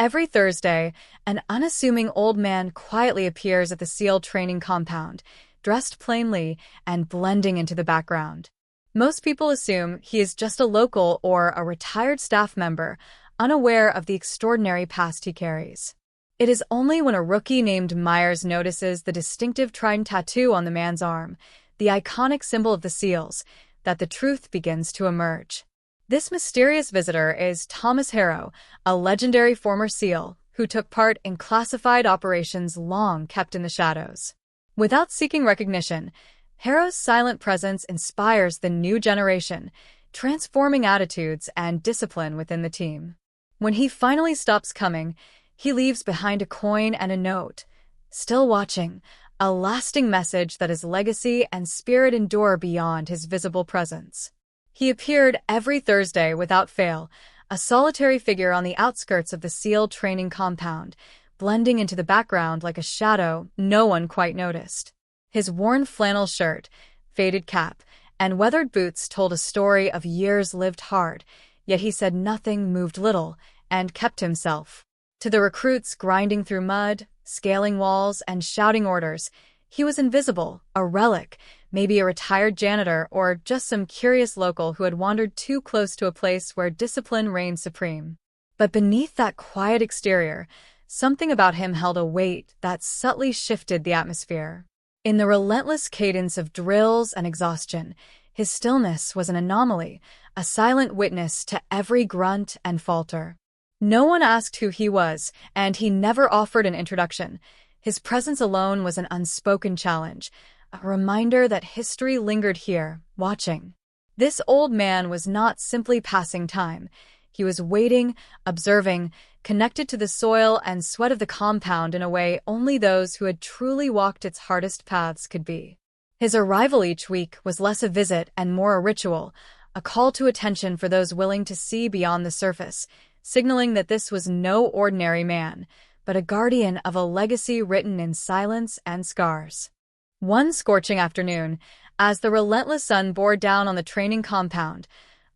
Every Thursday, an unassuming old man quietly appears at the SEAL training compound, dressed plainly and blending into the background. Most people assume he is just a local or a retired staff member, unaware of the extraordinary past he carries. It is only when a rookie named Myers notices the distinctive trident tattoo on the man's arm, the iconic symbol of the SEALs, that the truth begins to emerge. This mysterious visitor is Thomas Harrow, a legendary former SEAL who took part in classified operations long kept in the shadows. Without seeking recognition, Harrow's silent presence inspires the new generation, transforming attitudes and discipline within the team. When he finally stops coming, he leaves behind a coin and a note. Still watching, a lasting message that his legacy and spirit endure beyond his visible presence. He appeared every Thursday without fail, a solitary figure on the outskirts of the SEAL training compound, blending into the background like a shadow no one quite noticed. His worn flannel shirt, faded cap, and weathered boots told a story of years lived hard, yet he said nothing, moved little, and kept himself. To the recruits grinding through mud, scaling walls, and shouting orders, he was invisible, a relic, maybe a retired janitor or just some curious local who had wandered too close to a place where discipline reigned supreme. But beneath that quiet exterior, something about him held a weight that subtly shifted the atmosphere. In the relentless cadence of drills and exhaustion, his stillness was an anomaly, a silent witness to every grunt and falter. No one asked who he was, and he never offered an introduction. His presence alone was an unspoken challenge, a reminder that history lingered here, watching. This old man was not simply passing time. He was waiting, observing, connected to the soil and sweat of the compound in a way only those who had truly walked its hardest paths could be. His arrival each week was less a visit and more a ritual, a call to attention for those willing to see beyond the surface, signaling that this was no ordinary man, but a guardian of a legacy written in silence and scars. One scorching afternoon, as the relentless sun bore down on the training compound,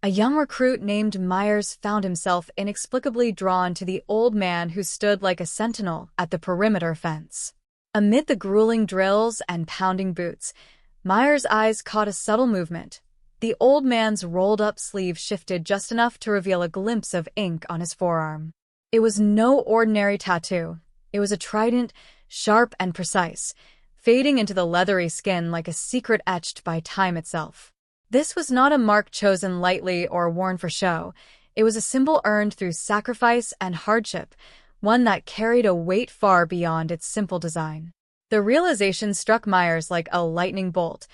a young recruit named Myers found himself inexplicably drawn to the old man who stood like a sentinel at the perimeter fence. Amid the grueling drills and pounding boots, Myers' eyes caught a subtle movement. The old man's rolled-up sleeve shifted just enough to reveal a glimpse of ink on his forearm. It was no ordinary tattoo. It was a trident, sharp and precise, fading into the leathery skin like a secret etched by time itself. This was not a mark chosen lightly or worn for show. It was a symbol earned through sacrifice and hardship, one that carried a weight far beyond its simple design. The realization struck Myers like a lightning bolt.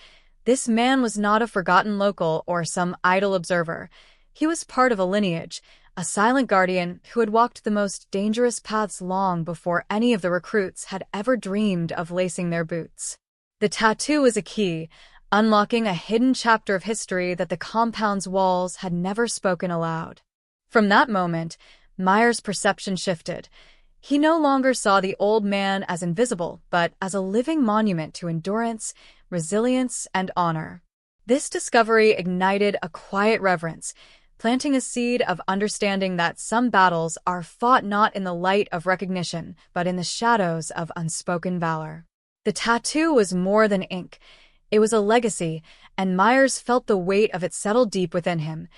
This man was not a forgotten local or some idle observer. He was part of a lineage, a silent guardian who had walked the most dangerous paths long before any of the recruits had ever dreamed of lacing their boots. The tattoo was a key, unlocking a hidden chapter of history that the compound's walls had never spoken aloud. From that moment, Myers' perception shifted. He no longer saw the old man as invisible, but as a living monument to endurance, resilience, and honor. This discovery ignited a quiet reverence, planting a seed of understanding that some battles are fought not in the light of recognition, but in the shadows of unspoken valor. The tattoo was more than ink. It was a legacy, and Myers felt the weight of it settle deep within him,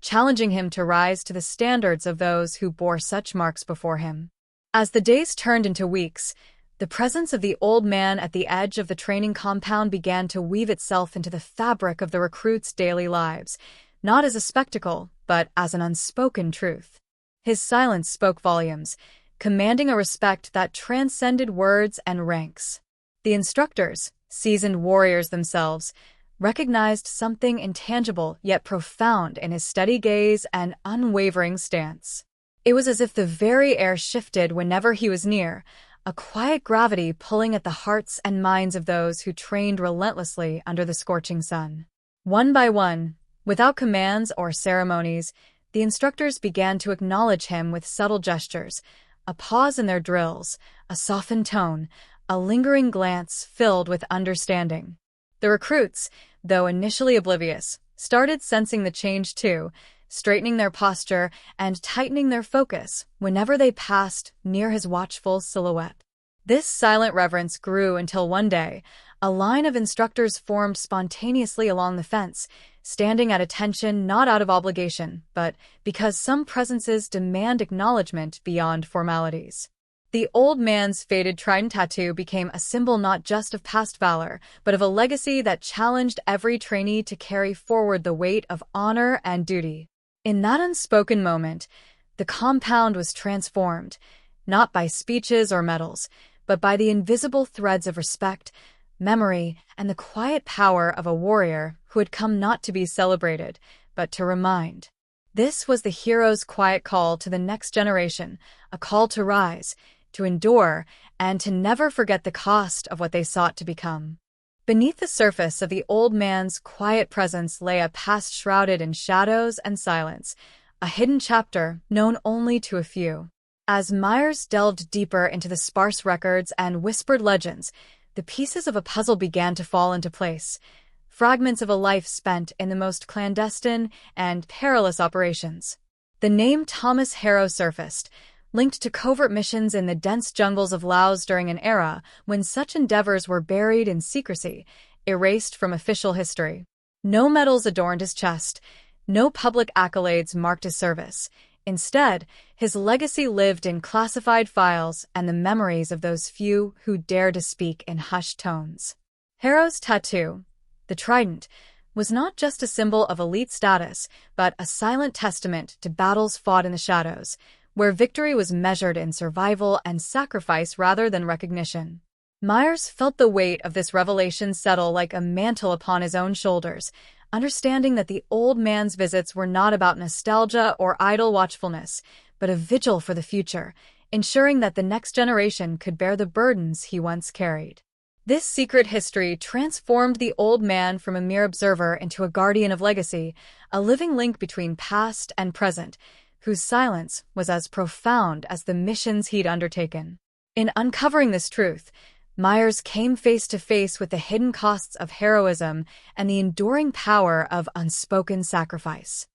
challenging him to rise to the standards of those who bore such marks before him. As the days turned into weeks, the presence of the old man at the edge of the training compound began to weave itself into the fabric of the recruits' daily lives, not as a spectacle, but as an unspoken truth. His silence spoke volumes, commanding a respect that transcended words and ranks. The instructors, seasoned warriors themselves, recognized something intangible yet profound in his steady gaze and unwavering stance. It was as if the very air shifted whenever he was near, a quiet gravity pulling at the hearts and minds of those who trained relentlessly under the scorching sun. One by one, without commands or ceremonies, the instructors began to acknowledge him with subtle gestures, a pause in their drills, a softened tone, a lingering glance filled with understanding. The recruits, though initially oblivious, started sensing the change too, straightening their posture and tightening their focus whenever they passed near his watchful silhouette. This silent reverence grew until one day, a line of instructors formed spontaneously along the fence, standing at attention not out of obligation, but because some presences demand acknowledgement beyond formalities. The old man's faded trident tattoo became a symbol not just of past valor, but of a legacy that challenged every trainee to carry forward the weight of honor and duty. In that unspoken moment, the compound was transformed, not by speeches or medals, but by the invisible threads of respect, memory, and the quiet power of a warrior who had come not to be celebrated, but to remind. This was the hero's quiet call to the next generation, a call to rise, to endure, and to never forget the cost of what they sought to become. Beneath the surface of the old man's quiet presence lay a past shrouded in shadows and silence, a hidden chapter known only to a few. As Myers delved deeper into the sparse records and whispered legends, the pieces of a puzzle began to fall into place, fragments of a life spent in the most clandestine and perilous operations. The name Thomas Harrow surfaced, linked to covert missions in the dense jungles of Laos during an era when such endeavors were buried in secrecy, erased from official history. No medals adorned his chest, no public accolades marked his service. Instead, his legacy lived in classified files and the memories of those few who dared to speak in hushed tones. Harrow's tattoo, the trident, was not just a symbol of elite status, but a silent testament to battles fought in the shadows, where victory was measured in survival and sacrifice rather than recognition. Myers felt the weight of this revelation settle like a mantle upon his own shoulders, understanding that the old man's visits were not about nostalgia or idle watchfulness, but a vigil for the future, ensuring that the next generation could bear the burdens he once carried. This secret history transformed the old man from a mere observer into a guardian of legacy, a living link between past and present, whose silence was as profound as the missions he'd undertaken. In uncovering this truth, Myers came face to face with the hidden costs of heroism and the enduring power of unspoken sacrifice.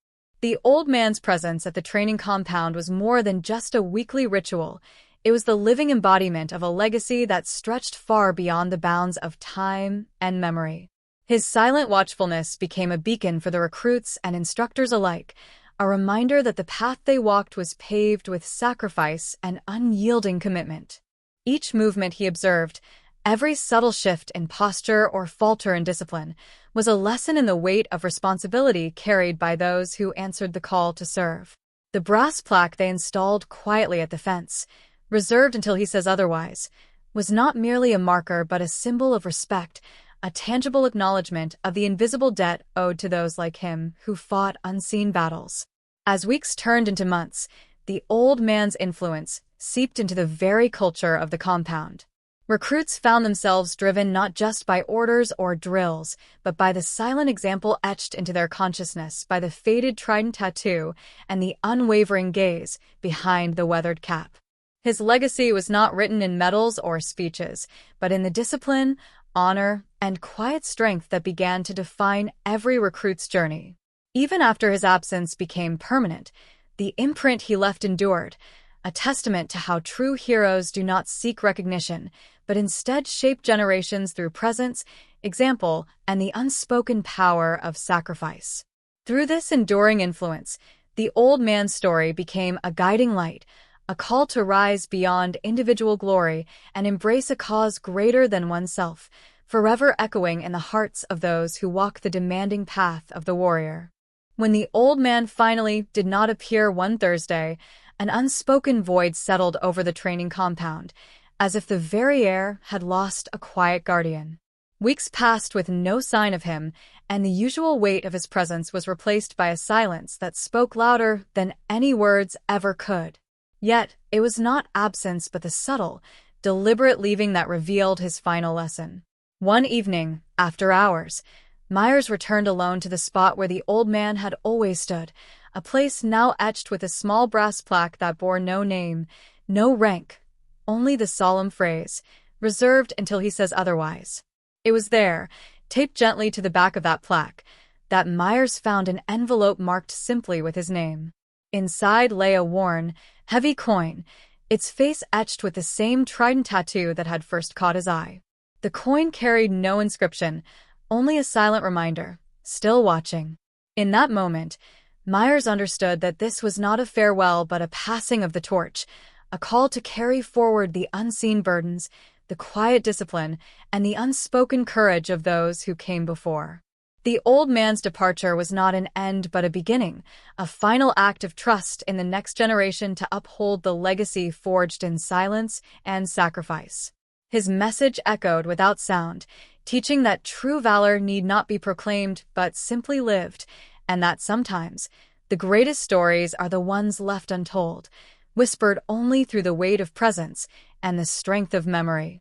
The old man's presence at the training compound was more than just a weekly ritual. It was the living embodiment of a legacy that stretched far beyond the bounds of time and memory. His silent watchfulness became a beacon for the recruits and instructors alike, a reminder that the path they walked was paved with sacrifice and unyielding commitment. Each movement he observed, every subtle shift in posture or falter in discipline, was a lesson in the weight of responsibility carried by those who answered the call to serve. The brass plaque they installed quietly at the fence, reserved until he says otherwise, was not merely a marker but a symbol of respect, a tangible acknowledgement of the invisible debt owed to those like him who fought unseen battles. As weeks turned into months, the old man's influence seeped into the very culture of the compound. Recruits found themselves driven not just by orders or drills, but by the silent example etched into their consciousness by the faded trident tattoo and the unwavering gaze behind the weathered cap. His legacy was not written in medals or speeches, but in the discipline, honor, and quiet strength that began to define every recruit's journey. Even after his absence became permanent, the imprint he left endured, a testament to how true heroes do not seek recognition, but instead shape generations through presence, example, and the unspoken power of sacrifice. Through this enduring influence, the old man's story became a guiding light, a call to rise beyond individual glory and embrace a cause greater than oneself, forever echoing in the hearts of those who walk the demanding path of the warrior. When the old man finally did not appear one Thursday, an unspoken void settled over the training compound, as if the very air had lost a quiet guardian. Weeks passed with no sign of him, and the usual weight of his presence was replaced by a silence that spoke louder than any words ever could. Yet, it was not absence but the subtle, deliberate leaving that revealed his final lesson. One evening, after hours, Myers returned alone to the spot where the old man had always stood, a place now etched with a small brass plaque that bore no name, no rank, only the solemn phrase, reserved until he says otherwise. It was there, taped gently to the back of that plaque, that Myers found an envelope marked simply with his name. Inside lay a worn, heavy coin, its face etched with the same trident tattoo that had first caught his eye. The coin carried no inscription, only a silent reminder, still watching. In that moment, Myers understood that this was not a farewell but a passing of the torch, a call to carry forward the unseen burdens, the quiet discipline, and the unspoken courage of those who came before. The old man's departure was not an end but a beginning, a final act of trust in the next generation to uphold the legacy forged in silence and sacrifice. His message echoed without sound, teaching that true valor need not be proclaimed but simply lived, and that sometimes the greatest stories are the ones left untold, whispered only through the weight of presence and the strength of memory.